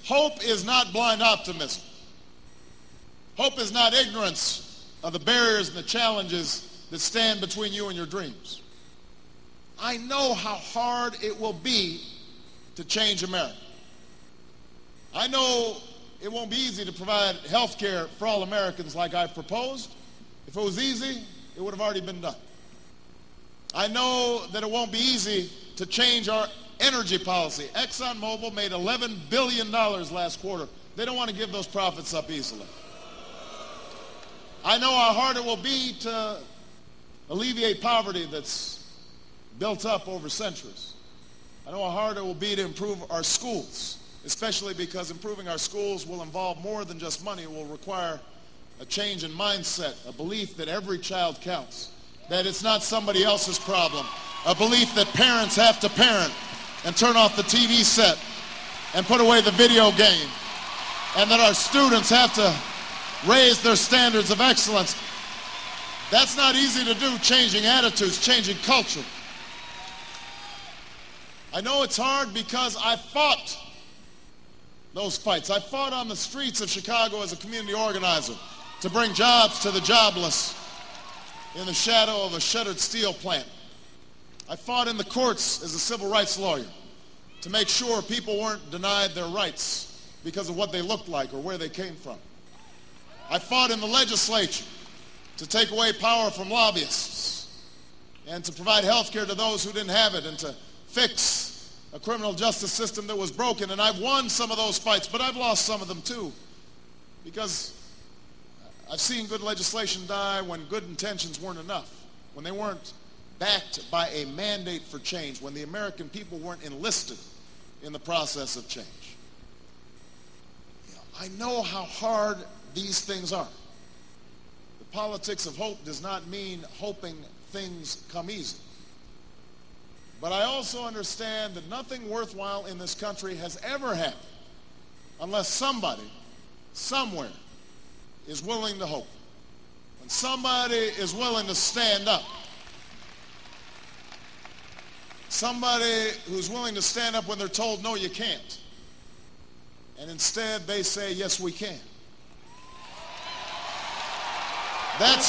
Hope is not blind optimism. Hope is not ignorance of the barriers and the challenges that stand between you and your dreams. I know how hard it will be to change America. I know it won't be easy to provide health care for all Americans like I've proposed. If it was easy, it would have already been done. I know that it won't be easy to change our energy policy. ExxonMobil made $11 billion last quarter. They don't want to give those profits up easily. I know how hard it will be to alleviate poverty that's built up over centuries. I know how hard it will be to improve our schools, especially because improving our schools will involve more than just money. It will require a change in mindset, a belief that every child counts, that it's not somebody else's problem, a belief that parents have to parent and turn off the TV set and put away the video game, and that our students have to raise their standards of excellence. That's not easy to do, changing attitudes, changing culture. I know it's hard because I fought those fights. I fought on the streets of Chicago as a community organizer to bring jobs to the jobless in the shadow of a shuttered steel plant. I fought in the courts as a civil rights lawyer to make sure people weren't denied their rights because of what they looked like or where they came from. I fought in the legislature to take away power from lobbyists and to provide health care to those who didn't have it and to fix a criminal justice system that was broken. And I've won some of those fights, but I've lost some of them too, because I've seen good legislation die when good intentions weren't enough, when they weren't backed by a mandate for change, when the American people weren't enlisted in the process of change. I know how hard these things are. The politics of hope does not mean hoping things come easy. But I also understand that nothing worthwhile in this country has ever happened unless somebody, somewhere, is willing to hope. When somebody is willing to stand up. Somebody who's willing to stand up when they're told, no, you can't. And instead they say, yes, we can. That's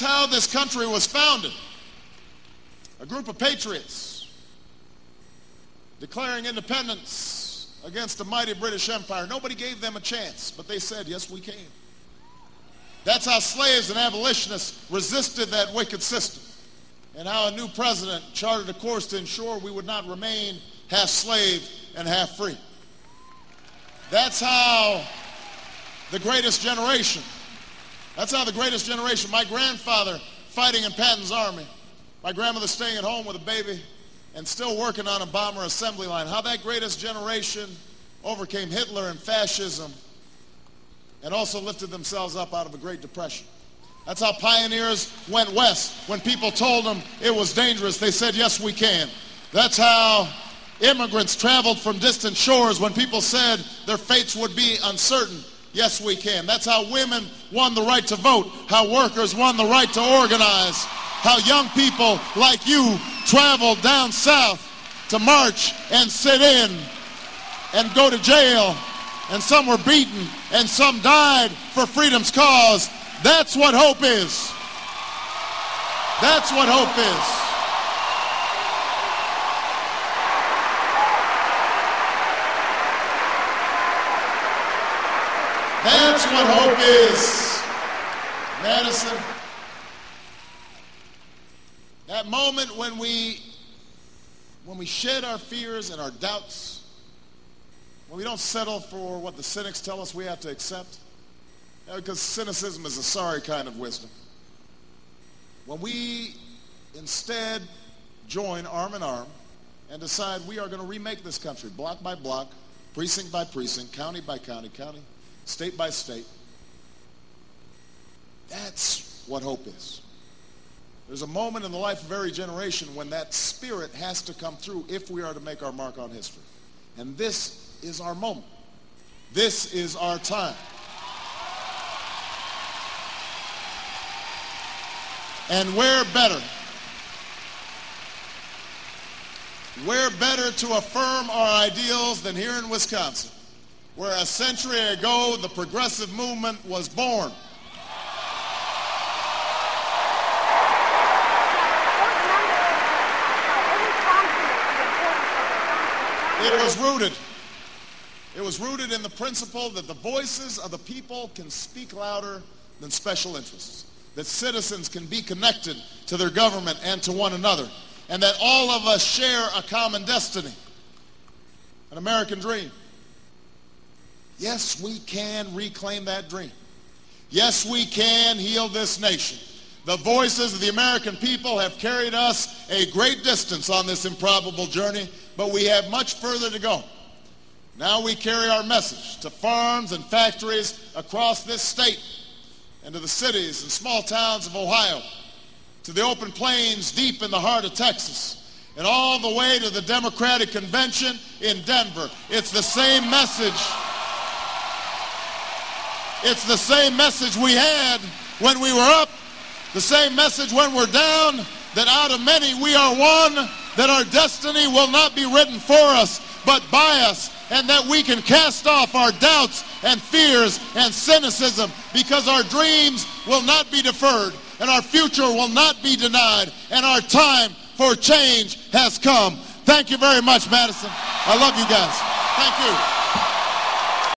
how this country was founded. A group of patriots declaring independence against the mighty British Empire. Nobody gave them a chance, but they said, yes, we can. That's how slaves and abolitionists resisted that wicked system, and how a new president charted a course to ensure we would not remain half slave and half free. That's how the greatest generation, my grandfather fighting in Patton's army, my grandmother staying at home with a baby and still working on a bomber assembly line, how that greatest generation overcame Hitler and fascism and also lifted themselves up out of a Great Depression. That's how pioneers went west. When people told them it was dangerous, they said, yes, we can. That's how immigrants traveled from distant shores when people said their fates would be uncertain. Yes, we can. That's how women won the right to vote, how workers won the right to organize, how young people like you traveled down south to march and sit in and go to jail, and some were beaten and some died for freedom's cause. That's what hope is. That's what hope is. That's what hope is, Madison. That moment when we shed our fears and our doubts, when we don't settle for what the cynics tell us we have to accept, because cynicism is a sorry kind of wisdom. When we instead join arm in arm and decide we are going to remake this country block by block, precinct by precinct, county by county, state by state. That's what hope is. There's a moment in the life of every generation when that spirit has to come through if we are to make our mark on history. And this is our moment. This is our time. And where better Where better to affirm our ideals than here in Wisconsin, where a century ago the progressive movement was born. It was rooted in the principle that the voices of the people can speak louder than special interests, that citizens can be connected to their government and to one another, and that all of us share a common destiny, an American dream. Yes, we can reclaim that dream. Yes, we can heal this nation. The voices of the American people have carried us a great distance on this improbable journey, but we have much further to go. Now we carry our message to farms and factories across this state, and to the cities and small towns of Ohio, to the open plains deep in the heart of Texas, and all the way to the Democratic Convention in Denver. It's the same message. It's the same message we had when we were up, the same message when we're down, that out of many we are one, that our destiny will not be written for us, but by us, and that we can cast off our doubts and fears and cynicism, because our dreams will not be deferred, and our future will not be denied, and our time for change has come. Thank you very much, Madison. I love you guys. Thank you.